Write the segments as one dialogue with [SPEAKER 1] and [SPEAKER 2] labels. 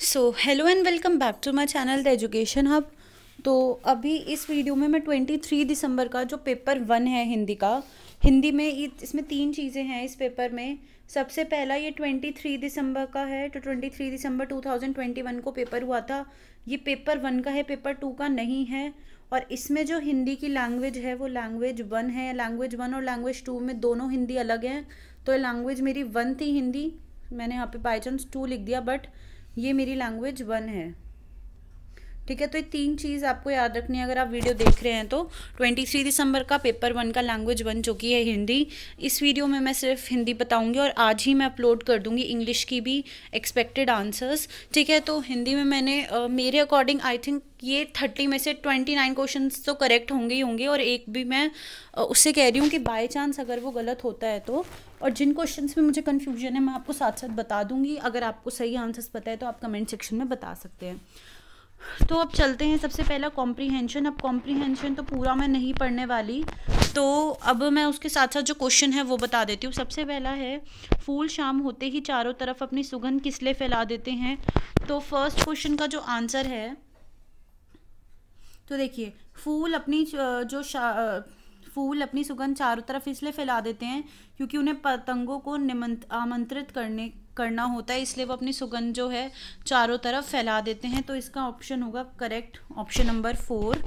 [SPEAKER 1] So hello and welcome back to my channel the education hub. तो अभी इस video में मैं 23 दिसंबर का जो पेपर 1 है हिंदी का, हिंदी में इसमें 3 चीज़ें हैं इस पेपर में। सबसे पहला ये 23 दिसंबर का है, तो 23 दिसंबर 2021 को पेपर हुआ था। ये पेपर 1 का है, पेपर 2 का नहीं है। और इसमें जो हिंदी की लैंग्वेज है वो लैंग्वेज 1 है। लैंग्वेज 1 और लैंग्वेज 2 में दोनों हिंदी अलग हैं। तो लैंग्वेज मेरी 1 थी हिंदी, मैंने यहाँ पे बाई चांस 2 लिख दिया, बट ये मेरी लैंग्वेज 1 है। ठीक है, तो ये 3 चीज़ आपको याद रखनी है अगर आप वीडियो देख रहे हैं तो। 23 दिसंबर का पेपर 1 का लैंग्वेज 1 जो कि है हिंदी, इस वीडियो में मैं सिर्फ हिंदी बताऊंगी और आज ही मैं अपलोड कर दूंगी इंग्लिश की भी एक्सपेक्टेड आंसर्स। ठीक है, तो हिंदी में मैंने मेरे अकॉर्डिंग आई थिंक ये 30 में से 29 क्वेश्चंस तो करेक्ट होंगे ही होंगे, और एक भी मैं उससे कह रही हूँ कि बाय चांस अगर वो गलत होता है तो। और जिन क्वेश्चंस में मुझे कन्फ्यूजन है मैं आपको साथ साथ बता दूंगी। अगर आपको सही आंसर्स पता है तो आप कमेंट सेक्शन में बता सकते हैं। तो अब चलते हैं, सबसे पहला कॉम्प्रीहेंशन। अब कॉम्प्रीहेंशन तो पूरा मैं नहीं पढ़ने वाली, तो अब मैं उसके साथ साथ जो क्वेश्चन है वो बता देती हूँ। सबसे पहला है, फूल शाम होते ही चारों तरफ अपनी सुगंध किस लिए फैला देते हैं। तो फर्स्ट क्वेश्चन का जो आंसर है, तो देखिए, फूल अपनी सुगंध चारों तरफ इसलिए फैला देते हैं क्योंकि उन्हें पतंगों को आमंत्रित करना होता है, इसलिए वो अपनी सुगंध जो है चारों तरफ फैला देते हैं। तो इसका ऑप्शन होगा correct, option number 4।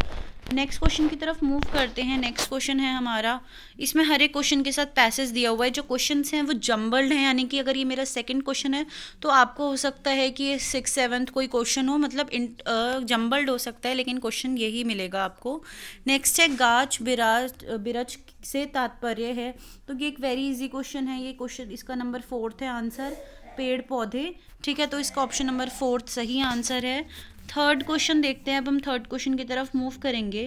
[SPEAKER 1] Next question की तरफ मूव करते हैं। नेक्स्ट क्वेश्चन है हमारा, इसमें हर एक क्वेश्चन के साथ पैसेज दिया हुआ है। जो क्वेश्चंस हैं वो जम्बल्ड हैं, यानी कि अगर ये मेरा सेकंड क्वेश्चन है तो आपको हो सकता है कि ये 6th 7th कोई क्वेश्चन हो, मतलब जम्बल्ड हो सकता है, लेकिन क्वेश्चन यही मिलेगा आपको। नेक्स्ट है, गाछ बिरज से तात्पर्य है। तो ये एक वेरी इजी क्वेश्चन है, ये क्वेश्चन इसका नंबर 4th है आंसर, पेड़ पौधे। ठीक है, तो इसका ऑप्शन नंबर 4th सही आंसर है। थर्ड क्वेश्चन देखते हैं, अब हम थर्ड क्वेश्चन की तरफ मूव करेंगे।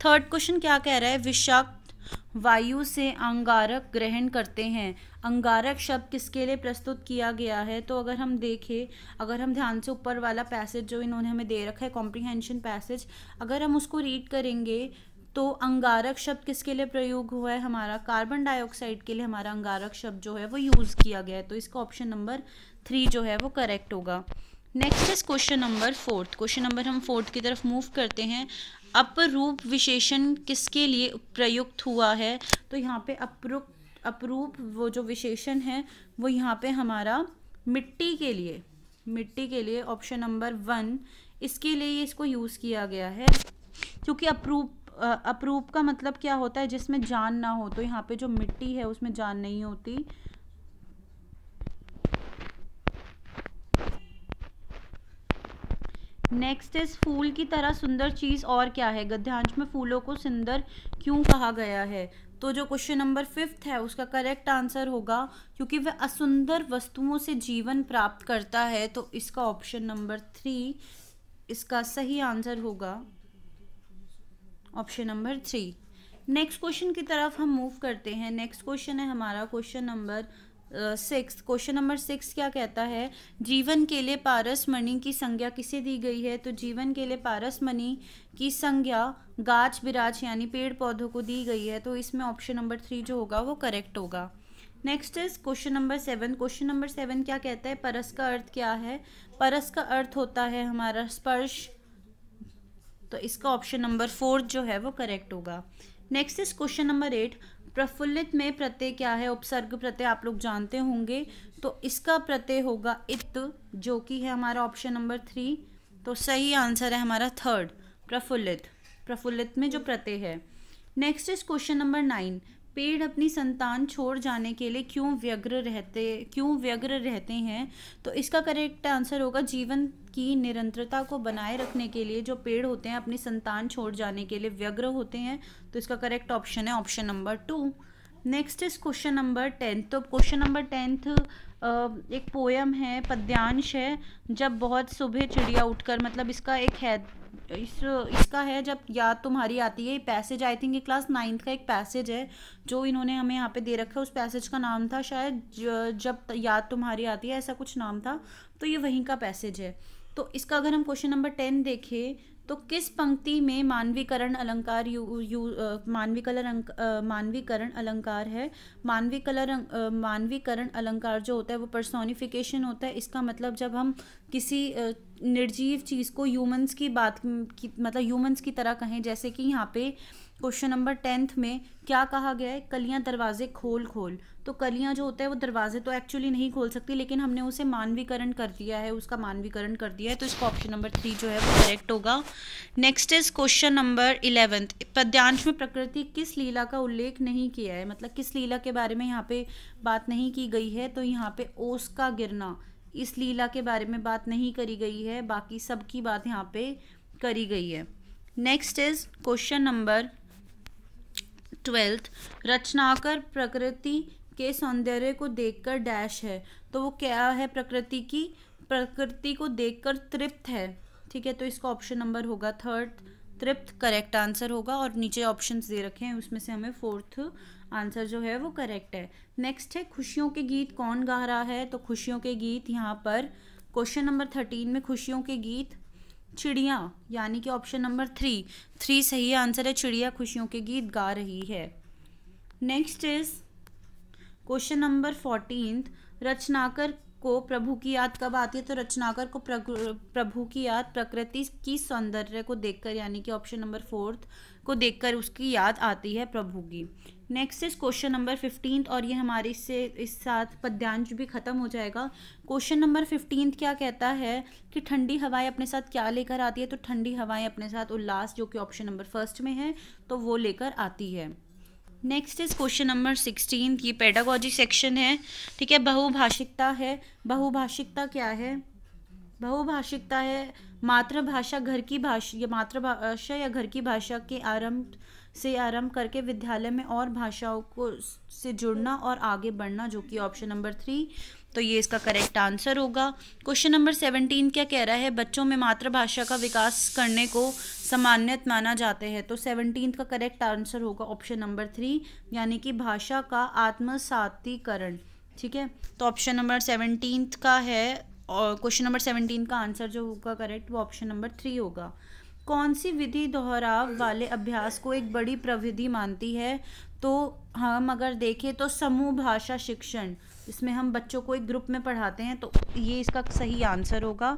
[SPEAKER 1] थर्ड क्वेश्चन क्या कह रहा है, विषाक्त वायु से अंगारक ग्रहण करते हैं। अंगारक शब्द किसके लिए प्रस्तुत किया गया है। तो अगर हम देखें, अगर हम ध्यान से ऊपर वाला पैसेज जो इन्होंने हमें दे रखा है, कॉम्प्रीहेंशन पैसेज, अगर हम उसको रीड करेंगे तो अंगारक शब्द किसके लिए प्रयोग हुआ है, हमारा कार्बन डाइऑक्साइड के लिए हमारा अंगारक शब्द जो है वो यूज़ किया गया है। तो इसका ऑप्शन नंबर 3 जो है वो करेक्ट होगा। Next is question number 4। Question number हम 4 की तरफ मूव करते हैं। अपरूप विशेषण किसके लिए प्रयुक्त हुआ है। तो यहाँ पे अपरूप वो जो विशेषण है वो यहाँ पे हमारा मिट्टी के लिए ऑप्शन नंबर 1 इसके लिए इसको यूज़ किया गया है। क्योंकि अपरूप का मतलब क्या होता है, जिसमें जान ना हो, तो यहाँ पे जो मिट्टी है उसमें जान नहीं होती। नेक्स्ट इज, फूल की तरह सुंदर चीज और क्या है। गद्यांश में फूलों को सुंदर क्यों कहा गया है। तो जो क्वेश्चन नंबर 5th है उसका करेक्ट आंसर होगा क्योंकि वह असुंदर वस्तुओं से जीवन प्राप्त करता है। तो इसका ऑप्शन नंबर 3 इसका सही आंसर होगा, ऑप्शन नंबर 3। नेक्स्ट क्वेश्चन की तरफ हम मूव करते हैं। नेक्स्ट क्वेश्चन है हमारा क्वेश्चन नंबर 6। क्वेश्चन नंबर 6 क्या कहता है, जीवन के लिए पारसमणि की संज्ञा किसे दी गई है। तो जीवन के लिए पारसमणि की संज्ञा गाछ बिराज यानी पेड़ पौधों को दी गई है। तो इसमें ऑप्शन नंबर 3 जो होगा वो करेक्ट होगा। Next is question number 7। Question number 7 क्या कहता है, परस का अर्थ क्या है। परस का अर्थ होता है हमारा स्पर्श। तो इसका ऑप्शन नंबर 4 जो है वो करेक्ट होगा। Next is question number 8। प्रफुल्लित में प्रत्यय क्या है। उपसर्ग प्रत्यय आप लोग जानते होंगे, तो इसका प्रत्यय होगा इत, जो कि है हमारा ऑप्शन नंबर 3। तो सही आंसर है हमारा 3rd, प्रफुल्लित में जो प्रत्यय है। Next is question number 9। पेड़ अपनी संतान छोड़ जाने के लिए क्यों व्यग्र रहते हैं। तो इसका करेक्ट आंसर होगा, जीवन की निरंतरता को बनाए रखने के लिए जो पेड़ होते हैं अपनी संतान छोड़ जाने के लिए व्यग्र होते हैं। तो इसका करेक्ट ऑप्शन है option number 2। Next is question number 10। तो क्वेश्चन नंबर 10 एक पोयम है, पद्यांश है। जब बहुत सुबह चिड़िया उठकर, मतलब इसका एक है इसका है, जब याद तुम्हारी आती है। पैसेज आई थिंक ये क्लास 9th का एक पैसेज है जो इन्होंने हमें यहाँ पे दे रखा है। उस पैसेज का नाम था शायद जब याद तुम्हारी आती है, ऐसा कुछ नाम था। तो ये वहीं का पैसेज है। तो इसका अगर हम क्वेश्चन नंबर 10 देखें तो किस पंक्ति में मानवीकरण अलंकार मानवीकरण अलंकार है। मानवीकरण अलंकार जो होता है वो पर्सोनिफिकेशन होता है। इसका मतलब जब हम किसी निर्जीव चीज़ को ह्यूमंस की बात की मतलब ह्यूमंस की तरह कहें, जैसे कि यहाँ पे क्वेश्चन नंबर 10th में क्या कहा गया है, कलियां दरवाजे खोल खोल। तो कलियां जो होता है वो दरवाजे तो एक्चुअली नहीं खोल सकती, लेकिन हमने उसे मानवीकरण कर दिया है, उसका मानवीकरण कर दिया है, तो इसका ऑप्शन नंबर 3 जो है वो करेक्ट होगा। Next is question number 11th, पद्यांश में प्रकृति किस लीला का उल्लेख नहीं किया है, मतलब किस लीला के बारे में यहाँ पे बात नहीं की गई है। तो यहाँ पे ओस का गिरना, इस लीला के बारे में बात नहीं करी गई है, बाकी सब की बात यहाँ पे करी गई है। Next is question number 12th, रचनाकर प्रकृति के सौंदर्य को देखकर डैश है। तो वो क्या है, प्रकृति को देखकर तृप्त है। ठीक है, तो इसका ऑप्शन नंबर होगा 3rd, तृप्त करेक्ट आंसर होगा। और नीचे ऑप्शंस दे रखे हैं, उसमें से हमें 4th आंसर जो है वो करेक्ट है। नेक्स्ट है खुशियों के गीत कौन गा रहा है। तो खुशियों के गीत यहाँ पर क्वेश्चन नंबर 13 में खुशियों के गीत चिड़िया, यानी कि ऑप्शन नंबर 3 सही आंसर है, चिड़िया खुशियों के गीत गा रही है। नेक्स्ट इज क्वेश्चन नंबर 14, रचनाकर को प्रभु की याद कब आती है। तो रचनाकर को प्रभु की याद प्रकृति की सौंदर्य को देखकर, यानी कि ऑप्शन नंबर 4 को देखकर उसकी याद आती है प्रभु की। नेक्स्ट इज क्वेश्चन नंबर 15, और ये हमारे इस साथ पद्यांश भी खत्म हो जाएगा। क्वेश्चन नंबर 15 क्या कहता है कि ठंडी हवाएं अपने साथ क्या लेकर आती है। तो ठंडी हवाएं अपने साथ उल्लास, जो कि ऑप्शन नंबर 1 में है, तो वो लेकर आती है। नेक्स्ट इज क्वेश्चन नंबर 16, ये पेडागॉजी सेक्शन है। ठीक है, बहुभाषिकता है। बहुभाषिकता क्या है, बहुभाषिकता है मातृभाषा घर की भाषा या मातृभाषा या घर की भाषा के आरंभ करके विद्यालय में और भाषाओं को से जुड़ना और आगे बढ़ना, जो कि ऑप्शन नंबर 3, तो ये इसका करेक्ट आंसर होगा। क्वेश्चन नंबर 17 क्या कह रहा है, बच्चों में मातृभाषा का विकास करने को सामान्यत माना जाते हैं। तो 17 का करेक्ट आंसर होगा ऑप्शन नंबर 3, यानी कि भाषा का आत्मसातीकरण। ठीक है, तो ऑप्शन नंबर 17 का है, और क्वेश्चन नंबर 17 का आंसर जो होगा करेक्ट वो ऑप्शन नंबर 3 होगा। कौन सी विधि दोहराव वाले अभ्यास को एक बड़ी प्रविधि मानती है। तो हम अगर देखें तो समूह भाषा शिक्षण, इसमें हम बच्चों को एक ग्रुप में पढ़ाते हैं, तो ये इसका सही आंसर होगा।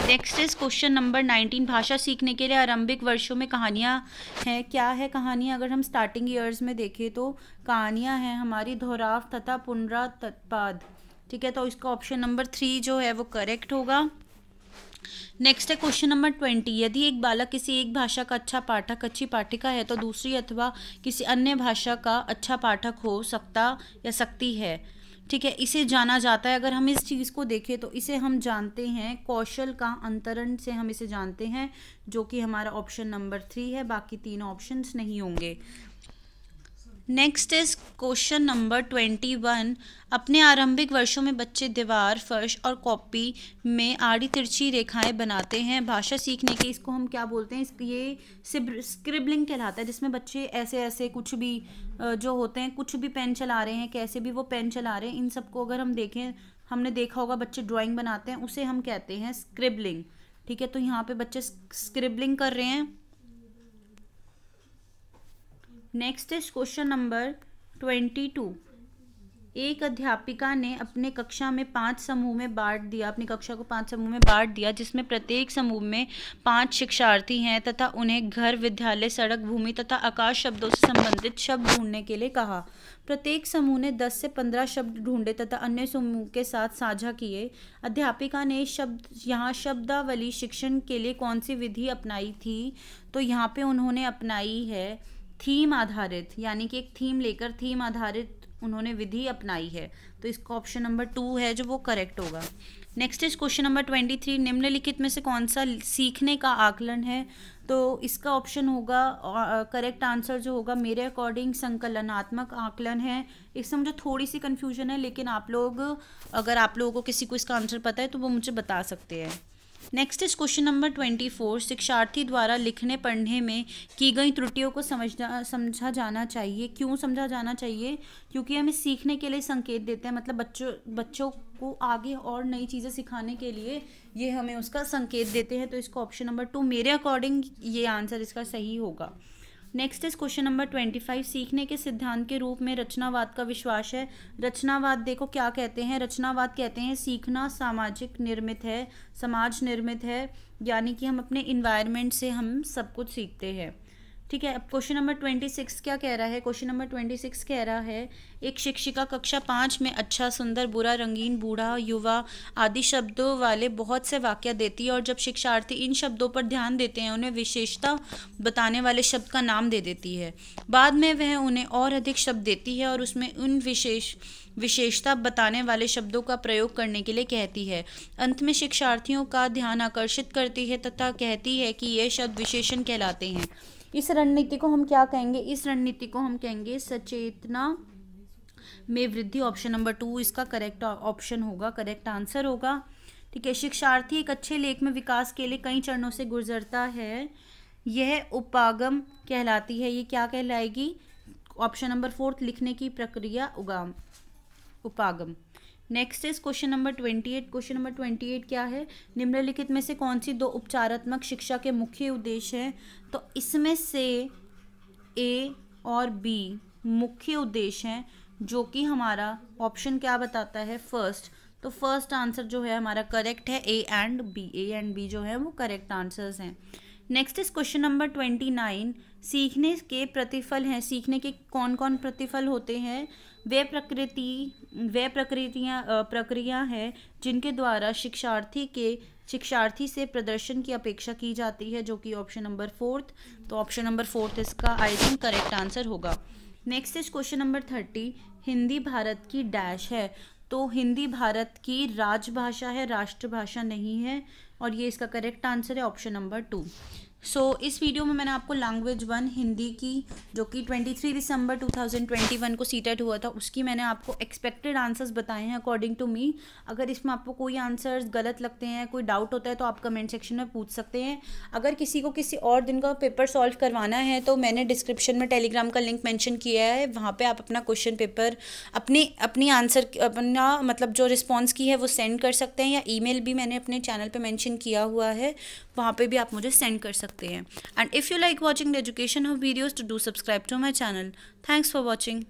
[SPEAKER 1] नेक्स्ट इज क्वेश्चन नंबर 19, भाषा सीखने के लिए आरंभिक वर्षों में कहानियाँ हैं। क्या है कहानियाँ, अगर हम स्टार्टिंग ईयर्स में देखें तो कहानियाँ हैं हमारी दोहराव तथा पुनरावृत्त। ठीक है, तो इसका ऑप्शन नंबर 3 जो है वो करेक्ट होगा। नेक्स्ट है क्वेश्चन नंबर 20, यदि एक बालक किसी एक भाषा का अच्छा पाठक अच्छी पाठिका है तो दूसरी अथवा किसी अन्य भाषा का अच्छा पाठक हो सकता या सकती है। ठीक है, इसे जाना जाता है, अगर हम इस चीज़ को देखें तो इसे हम जानते हैं कौशल का अंतरण से हम इसे जानते हैं, जो कि हमारा ऑप्शन नंबर 3 है, बाकी तीनों ऑप्शंस नहीं होंगे। नेक्स्ट इज क्वेश्चन नंबर 21, अपने आरंभिक वर्षों में बच्चे दीवार, फर्श और कॉपी में आड़ी तिरछी रेखाएं बनाते हैं। भाषा सीखने के इसको हम क्या बोलते हैं, ये स्क्रिबलिंग कहलाता है, जिसमें बच्चे ऐसे ऐसे कुछ भी जो होते हैं, कुछ भी पेन चला रहे हैं, कैसे भी वो पेन चला रहे हैं, इन सबको अगर हम देखें, हमने देखा होगा बच्चे ड्राइंग बनाते हैं, उसे हम कहते हैं स्क्रिबलिंग। ठीक है, तो यहाँ पे बच्चे स्क्रिबलिंग कर रहे हैं। नेक्स्ट इज क्वेश्चन नंबर 22, एक अध्यापिका ने अपने कक्षा में 5 समूह में बांट दिया, अपनी कक्षा को 5 समूह में बांट दिया, जिसमें प्रत्येक समूह में 5 शिक्षार्थी हैं तथा उन्हें घर, विद्यालय, सड़क, भूमि तथा आकाश शब्दों से संबंधित शब्द ढूंढने के लिए कहा। प्रत्येक समूह ने 10 से 15 शब्द ढूंढे तथा अन्य समूह के साथ साझा किए। अध्यापिका ने यहाँ शब्दावली शिक्षण के लिए कौन सी विधि अपनाई थी। तो यहाँ पे उन्होंने अपनाई है थीम आधारित, यानी कि एक थीम लेकर थीम आधारित उन्होंने विधि अपनाई है, तो इसका ऑप्शन नंबर 2 है जो वो करेक्ट होगा। नेक्स्ट इज क्वेश्चन नंबर 23, निम्नलिखित में से कौन सा सीखने का आकलन है। तो इसका ऑप्शन होगा करेक्ट आंसर जो होगा मेरे अकॉर्डिंग संकलनात्मक आकलन है। इसमें मुझे थोड़ी सी कन्फ्यूजन है, लेकिन आप लोग अगर आप लोगों को किसी को इसका आंसर पता है तो वो मुझे बता सकते हैं। नेक्स्ट इज क्वेश्चन नंबर 24, शिक्षार्थी द्वारा लिखने पढ़ने में की गई त्रुटियों को समझा जाना चाहिए। क्यों समझा जाना चाहिए, क्योंकि हमें सीखने के लिए संकेत देते हैं, मतलब बच्चों को आगे और नई चीज़ें सिखाने के लिए ये हमें उसका संकेत देते हैं। तो इसका ऑप्शन नंबर 2 मेरे अकॉर्डिंग ये आंसर इसका सही होगा। नेक्स्ट इज क्वेश्चन नंबर 25, सीखने के सिद्धांत के रूप में रचनावाद का विश्वास है। रचनावाद देखो क्या कहते हैं, रचनावाद कहते हैं सीखना सामाजिक निर्मित है, समाज निर्मित है, यानी कि हम अपने इन्वायरमेंट से हम सब कुछ सीखते हैं। ठीक है, अब क्वेश्चन नंबर 26 क्या कह रहा है, क्वेश्चन नंबर 26 कह रहा है एक शिक्षिका कक्षा 5 में अच्छा, सुंदर, बुरा, रंगीन, बूढ़ा, युवा आदि शब्दों वाले बहुत से वाक्य देती है और जब शिक्षार्थी इन शब्दों पर ध्यान देते हैं उन्हें विशेषता बताने वाले शब्द का नाम दे देती है। बाद में वह उन्हें और अधिक शब्द देती है और उसमें उन विशेषता बताने वाले शब्दों का प्रयोग करने के लिए कहती है। अंत में शिक्षार्थियों का ध्यान आकर्षित करती है तथा कहती है कि ये शब्द विशेषण कहलाते हैं। इस रणनीति को हम क्या कहेंगे, इस रणनीति को हम कहेंगे सचेतना में वृद्धि। ऑप्शन नंबर 2 इसका करेक्ट ऑप्शन होगा, करेक्ट आंसर होगा। ठीक है, शिक्षार्थी एक अच्छे लेख में विकास के लिए कई चरणों से गुजरता है, यह उपागम कहलाती है। ये क्या कहलाएगी, ऑप्शन नंबर 4 लिखने की प्रक्रिया उपागम। Next is question number 28। Question number 28 क्या है, निम्नलिखित में से कौन सी 2 उपचारात्मक शिक्षा के मुख्य उद्देश्य हैं। तो इसमें से ए और बी मुख्य उद्देश्य हैं, जो कि हमारा ऑप्शन क्या बताता है, फर्स्ट। तो फर्स्ट आंसर जो है हमारा करेक्ट है, ए एंड बी जो है वो करेक्ट आंसर्स हैं। नेक्स्ट इज क्वेश्चन नंबर 29, सीखने के प्रतिफल हैं। सीखने के कौन कौन प्रतिफल होते हैं, वे प्रक्रिया है जिनके द्वारा शिक्षार्थी से प्रदर्शन की अपेक्षा की जाती है, जो कि ऑप्शन नंबर 4। तो ऑप्शन नंबर 4 इसका आई थिंक करेक्ट आंसर होगा। Next is question number 30, Hindi Bharat की डैश है। तो हिंदी भारत की राजभाषा है, राष्ट्रभाषा नहीं है, और ये इसका करेक्ट आंसर है ऑप्शन नंबर 2। सो इस वीडियो में मैंने आपको लैंग्वेज 1 हिंदी की, जो कि 23 दिसंबर 2021 को सीटेट हुआ था, उसकी मैंने आपको एक्सपेक्टेड आंसर्स बताए हैं अकॉर्डिंग टू मी। अगर इसमें आपको कोई आंसर्स गलत लगते हैं, कोई डाउट होता है, तो आप कमेंट सेक्शन में पूछ सकते हैं। अगर किसी को किसी और दिन का पेपर सॉल्व करवाना है तो मैंने डिस्क्रिप्शन में टेलीग्राम का लिंक मेंशन किया है, वहाँ पे आप अपना क्वेश्चन पेपर अपनी आंसर अपना मतलब जो रिस्पॉन्स की है वो सेंड कर सकते हैं, या ईमेल भी मैंने अपने चैनल पे मेंशन किया हुआ है, वहाँ पे भी आप मुझे सेंड कर सकते हैं। And if you like watching the education of videos, to do subscribe to my channel. Thanks for watching.